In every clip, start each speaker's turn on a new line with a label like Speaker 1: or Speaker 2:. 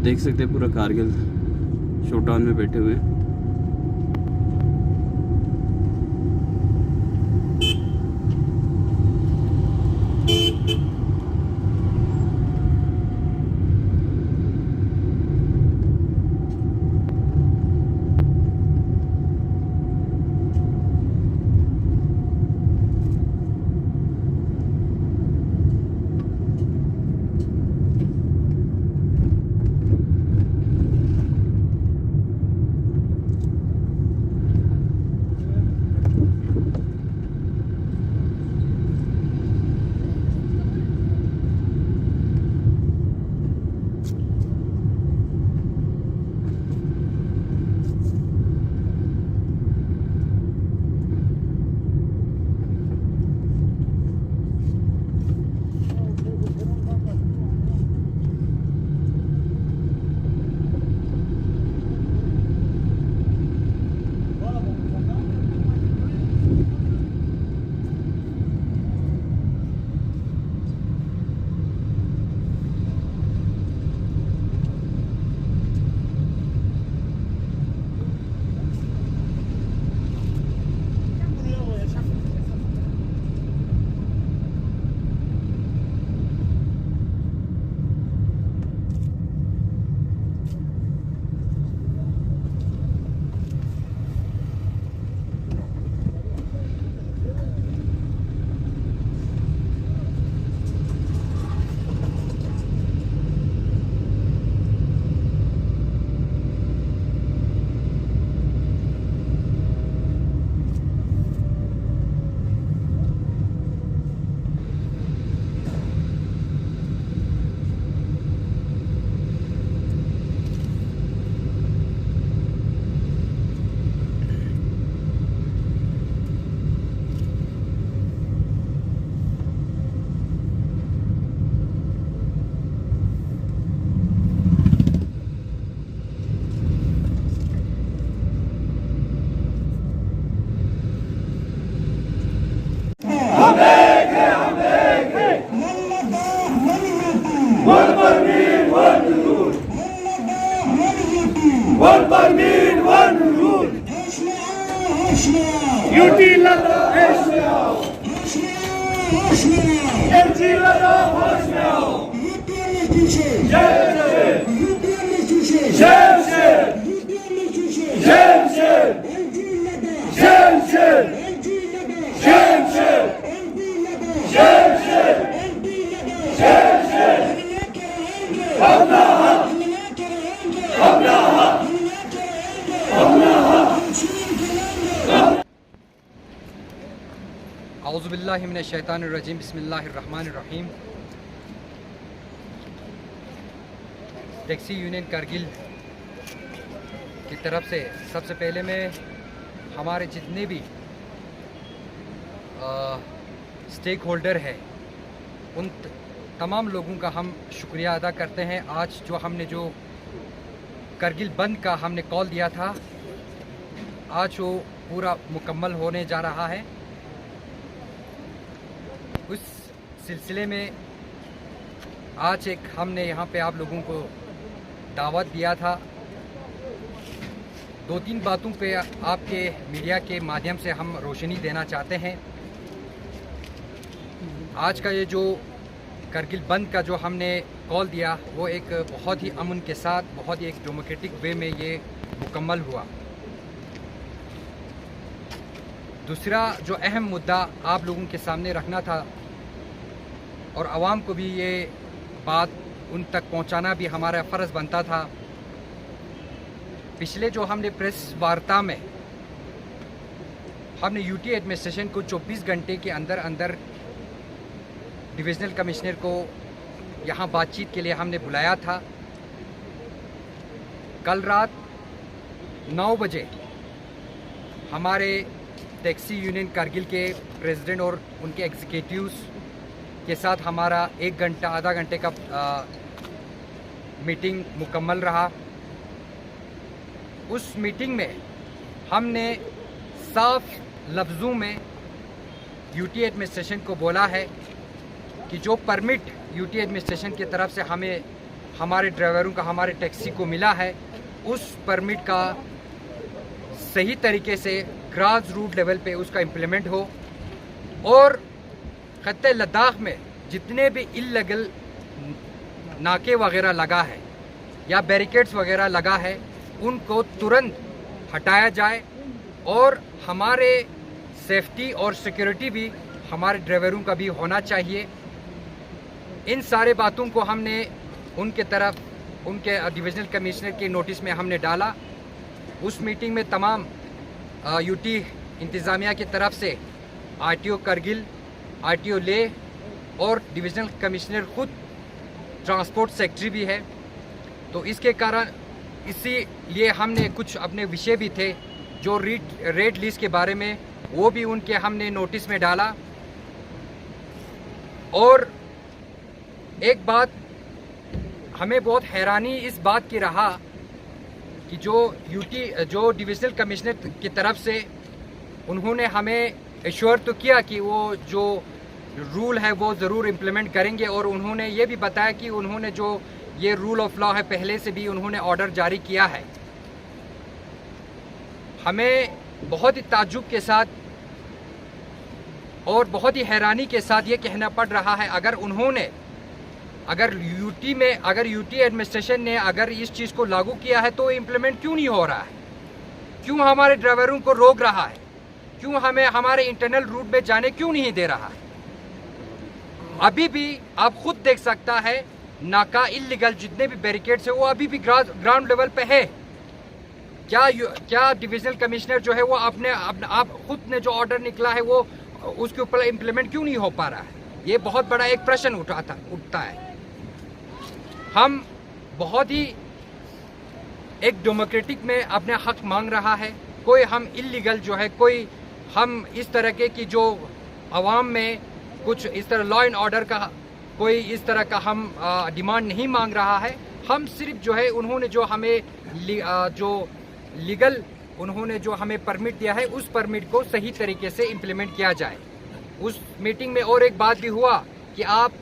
Speaker 1: देख सकते हैं पूरा कारगिल शोडाउन में बैठे हुए हैं।
Speaker 2: One Parmeen, one rule. Unity lada hosh mein aao. Unity lada hosh mein aao.
Speaker 3: औज़ुबिल्लाहि मिनश्शैतानिर्रजीम बिस्मिल्लाहिर्रहमानिर्रहीम। टैक्सी यूनियन कारगिल की तरफ से सबसे पहले मैं हमारे जितने भी स्टेक होल्डर है उन तमाम लोगों का हम शुक्रिया अदा करते हैं। आज जो हमने जो कारगिल बंद का हमने कॉल दिया था, आज वो पूरा मुकम्मल होने जा रहा है। उस सिलसिले में आज एक हमने यहाँ पे आप लोगों को दावत दिया था। दो तीन बातों पे आपके मीडिया के माध्यम से हम रोशनी देना चाहते हैं। आज का ये जो कारगिल बंद का जो हमने कॉल दिया वो एक बहुत ही अमन के साथ, बहुत ही एक डेमोक्रेटिक वे में ये मुकम्मल हुआ। दूसरा जो अहम मुद्दा आप लोगों के सामने रखना था और आवाम को भी ये बात उन तक पहुंचाना भी हमारा फ़र्ज़ बनता था। पिछले जो हमने प्रेस वार्ता में हमने यूटी एडमिनिस्ट्रेशन को 24 घंटे के अंदर अंदर डिविज़नल कमिश्नर को यहाँ बातचीत के लिए हमने बुलाया था। कल रात 9 बजे हमारे टैक्सी यूनियन कारगिल के प्रेसिडेंट और उनके एग्जीक्यूटिव्स के साथ हमारा 1 घंटा आधा घंटे का मीटिंग मुकम्मल रहा। उस मीटिंग में हमने साफ लफ्ज़ों में यूटी एडमिनिस्ट्रेशन को बोला है कि जो परमिट यूटी एडमिनिस्ट्रेशन की तरफ से हमें हमारे ड्राइवरों का, हमारे टैक्सी को मिला है, उस परमिट का सही तरीके से ग्रास रूट लेवल पे उसका इम्प्लीमेंट हो और खत्ते लद्दाख में जितने भी इल्लीगल नाके वगैरह लगा है या बैरिकेड्स वगैरह लगा है उनको तुरंत हटाया जाए और हमारे सेफ्टी और सिक्योरिटी भी हमारे ड्राइवरों का भी होना चाहिए। इन सारे बातों को हमने उनके तरफ उनके डिविजनल कमिश्नर के नोटिस में हमने डाला। उस मीटिंग में तमाम यूटी इंतज़ामिया की तरफ से आरटीओ करगिल, आरटीओ लेह और डिविजनल कमिश्नर खुद ट्रांसपोर्ट सेक्रेटरी भी है। तो इसके कारण इसीलिए हमने कुछ अपने विषय भी थे जो रेड लिस्ट के बारे में, वो भी उनके हमने नोटिस में डाला। और एक बात हमें बहुत हैरानी इस बात की रहा कि जो डिविजनल कमिश्नर की तरफ से उन्होंने हमें एश्योर तो किया कि वो जो रूल है वो ज़रूर इम्प्लीमेंट करेंगे और उन्होंने ये भी बताया कि उन्होंने जो ये रूल ऑफ लॉ है पहले से भी उन्होंने ऑर्डर जारी किया है। हमें बहुत ही ताज्जुब के साथ और बहुत ही हैरानी के साथ ये कहना पड़ रहा है, अगर यूटी एडमिनिस्ट्रेशन ने अगर इस चीज़ को लागू किया है तो इम्प्लीमेंट क्यों नहीं हो रहा है? क्यों हमारे ड्राइवरों को रोक रहा है? क्यों हमें हमारे इंटरनल रूट में जाने क्यों नहीं दे रहा है? अभी भी आप खुद देख सकता है नाका इल्लीगल जितने भी बैरिकेड्स है वो अभी भी ग्राउंड लेवल पे है। क्या डिविजनल कमिश्नर जो है वो आप खुद ने जो ऑर्डर निकला है वो उसके ऊपर इम्प्लीमेंट क्यों नहीं हो पा रहा है? ये बहुत बड़ा एक प्रश्न उठता है। हम बहुत ही एक डेमोक्रेटिक में अपने हक मांग रहा है। कोई हम इल्लीगल जो है, कोई हम इस तरह के कि जो आवाम में कुछ इस तरह लॉ एंड ऑर्डर का कोई इस तरह का हम डिमांड नहीं मांग रहा है। हम सिर्फ जो है उन्होंने जो हमें जो लीगल उन्होंने जो हमें परमिट दिया है उस परमिट को सही तरीके से इम्प्लीमेंट किया जाए। उस मीटिंग में और एक बात भी हुआ कि आप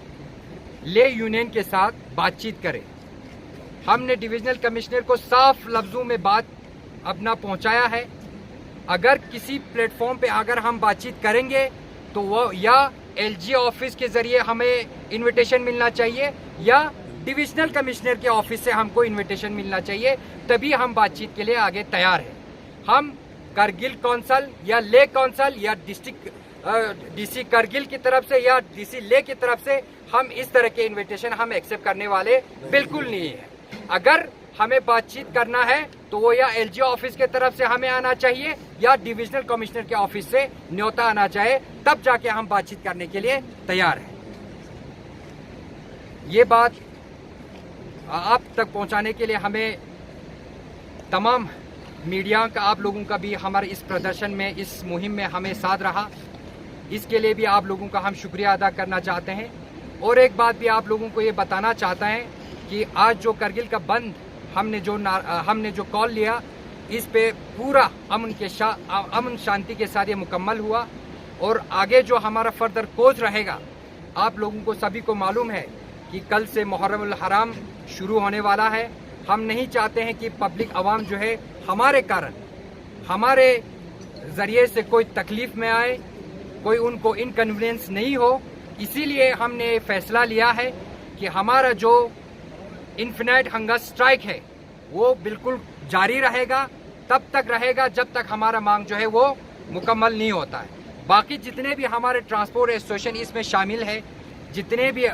Speaker 3: ले यूनियन के साथ बातचीत करें। हमने डिविजनल कमिश्नर को साफ लफ्ज़ों में बात अपना पहुंचाया है। अगर किसी प्लेटफॉर्म पे अगर हम बातचीत करेंगे तो वो या एलजी ऑफिस के ज़रिए हमें इनविटेशन मिलना चाहिए या डिविजनल कमिश्नर के ऑफिस से हमको इनविटेशन मिलना चाहिए, तभी हम बातचीत के लिए आगे तैयार हैं। हम करगिल कौंसल या ले कौंसल या डीसी करगिल की तरफ से या डीसी ले की तरफ से हम इस तरह के इनविटेशन हम एक्सेप्ट करने वाले बिल्कुल नहीं है। अगर हमें बातचीत करना है तो वो या एलजी ऑफिस के तरफ से हमें आना चाहिए या डिविजनल कमिश्नर के ऑफिस से न्योता आना चाहिए, तब जाके हम बातचीत करने के लिए तैयार हैं। ये बात आप तक पहुंचाने के लिए हमें तमाम मीडिया का, आप लोगों का भी हमारे इस प्रदर्शन में, इस मुहिम में हमें साथ रहा, इसके लिए भी आप लोगों का हम शुक्रिया अदा करना चाहते हैं। और एक बात भी आप लोगों को ये बताना चाहता है कि आज जो करगिल का बंद हमने जो कॉल लिया, इस पे पूरा अमन शांति के साथ ये मुकम्मल हुआ। और आगे जो हमारा फर्दर कोर्स रहेगा, आप लोगों को सभी को मालूम है कि कल से मुहर्रम हराम शुरू होने वाला है। हम नहीं चाहते हैं कि पब्लिक आवाम जो है हमारे कारण, हमारे ज़रिए से कोई तकलीफ़ में आए, कोई उनको इनकन्वीनियंस नहीं हो। इसीलिए हमने फैसला लिया है कि हमारा जो इन्फिनाइट हंगर स्ट्राइक है वो बिल्कुल जारी रहेगा, तब तक रहेगा जब तक हमारा मांग जो है वो मुकम्मल नहीं होता है। बाकी जितने भी हमारे ट्रांसपोर्ट एसोसिएशन इसमें शामिल है, जितने भी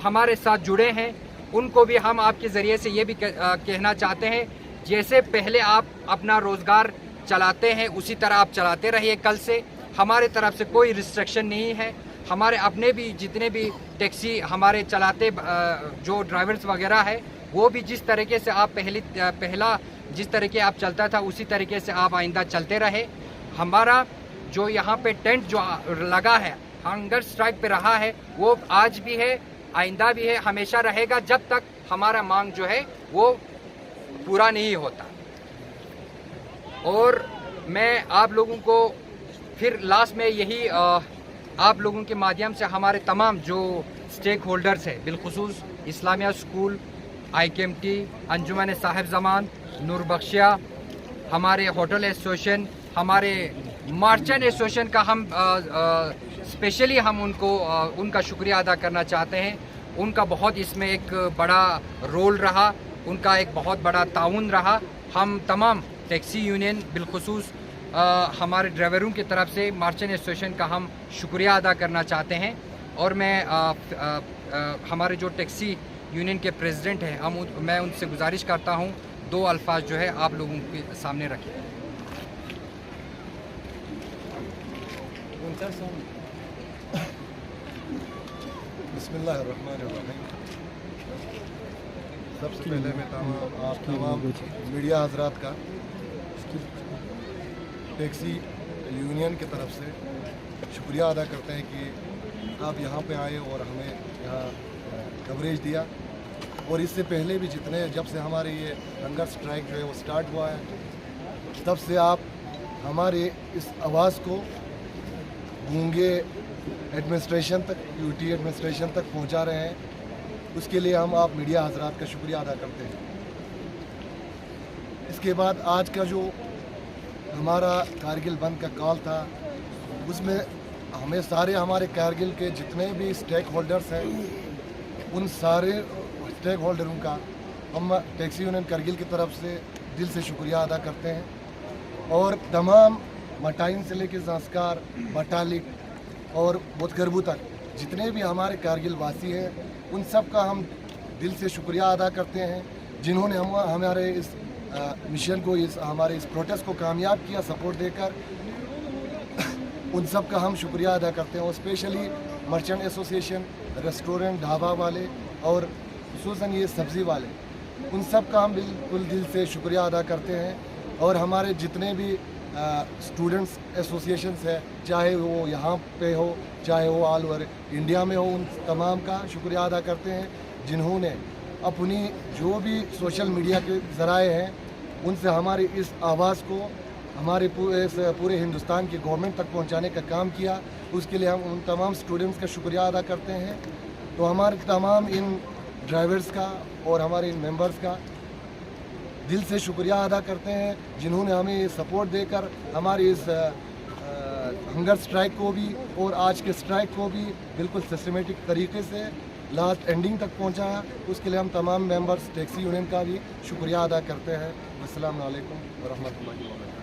Speaker 3: हमारे साथ जुड़े हैं, उनको भी हम आपके ज़रिए से ये भी कहना चाहते हैं, जैसे पहले आप अपना रोज़गार चलाते हैं उसी तरह आप चलाते रहिए। कल से हमारे तरफ से कोई रिस्ट्रिक्शन नहीं है। हमारे अपने भी जितने भी टैक्सी हमारे चलाते जो ड्राइवर्स वगैरह है, वो भी जिस तरीके से आप पहला जिस तरीके आप चलता था उसी तरीके से आप आइंदा चलते रहे। हमारा जो यहाँ पे टेंट जो लगा है, हंगर स्ट्राइक पे रहा है, वो आज भी है, आइंदा भी है, हमेशा रहेगा जब तक हमारा मांग जो है वो पूरा नहीं होता। और मैं आप लोगों को फिर लास्ट में यही आप लोगों के माध्यम से हमारे तमाम जो स्टेक होल्डर्स हैं, बिलखुसूस इस्लामिया स्कूल IKMT, अंजुमन साहिब जमान, नूर बख्शिया, हमारे होटल एसोसिएशन, हमारे मर्चेंट एसोसिएशन का हम स्पेशली हम उनका शुक्रिया अदा करना चाहते हैं। उनका बहुत इसमें एक बड़ा रोल रहा, उनका एक बहुत बड़ा ताउन रहा। हम तमाम टैक्सी यूनियन बिलखुसूस हमारे ड्राइवरों की तरफ से मर्चेंट एसोसिएशन का हम शुक्रिया अदा करना चाहते हैं। और मैं हमारे जो टैक्सी यूनियन के प्रेसिडेंट हैं मैं उनसे गुजारिश करता हूं 2 अल्फाज जो है आप लोगों के सामने रखें।
Speaker 4: बिस्मिल्लाहिर्रहमानिर्रहीम। सबसे पहले मैं तमाम मीडिया हजरात का टैक्सी यूनियन की तरफ से शुक्रिया अदा करते हैं कि आप यहाँ पे आए और हमें यहाँ कवरेज दिया। और इससे पहले भी जब से हमारे ये हंगर स्ट्राइक जो है वो स्टार्ट हुआ है, तब से आप हमारे इस आवाज़ को गूंगे एडमिनिस्ट्रेशन तक, यूटी एडमिनिस्ट्रेशन तक पहुँचा रहे हैं। उसके लिए हम आप मीडिया हजरात का शुक्रिया अदा करते हैं। इसके बाद आज का जो हमारा कारगिल बंद का कॉल था, उसमें हमें सारे हमारे कारगिल के जितने भी स्टेक होल्डर्स हैं, उन सारे स्टेक होल्डरों का हम टैक्सी यूनियन कारगिल की तरफ से दिल से शुक्रिया अदा करते हैं। और तमाम मटाइन से लेकर संस्कार, बटालिक और बुतगरबू तक जितने भी हमारे कारगिल वासी हैं, उन सब का हम दिल से शुक्रिया अदा करते हैं, जिन्होंने हमारे इस मिशन को, हमारे इस प्रोटेस्ट को कामयाब किया सपोर्ट देकर। उन सब का हम शुक्रिया अदा करते हैं। और specially merchant association, restaurant, dhaba वाले और खुसूसन ये सब्ज़ी वाले, उन सब का हम बिल्कुल दिल से शुक्रिया अदा करते हैं। और हमारे जितने भी स्टूडेंट्स एसोसिएशंस है, चाहे वो यहाँ पे हो, चाहे वो ऑल ओवर इंडिया में हो, उन तमाम का शुक्रिया अदा करते हैं, जिन्होंने अपनी जो भी सोशल मीडिया के ज़राए हैं, उनसे हमारी इस आवाज़ को हमारे पूरे हिंदुस्तान की गवर्नमेंट तक पहुंचाने का काम किया। उसके लिए हम उन तमाम स्टूडेंट्स का शुक्रिया अदा करते हैं। तो हमारे तमाम इन ड्राइवर्स का और हमारे इन मेंबर्स का दिल से शुक्रिया अदा करते हैं, जिन्होंने हमें सपोर्ट देकर हमारी इस हंगर स्ट्राइक को भी और आज के स्ट्राइक को भी बिल्कुल सिस्टमेटिक तरीके से लास्ट एंडिंग तक पहुंचाया। उसके लिए हम तमाम मेंबर्स टैक्सी यूनियन का भी शुक्रिया अदा करते हैं। अस्सलाम वालेकुम व रहमतुल्लाहि व बरकातहू।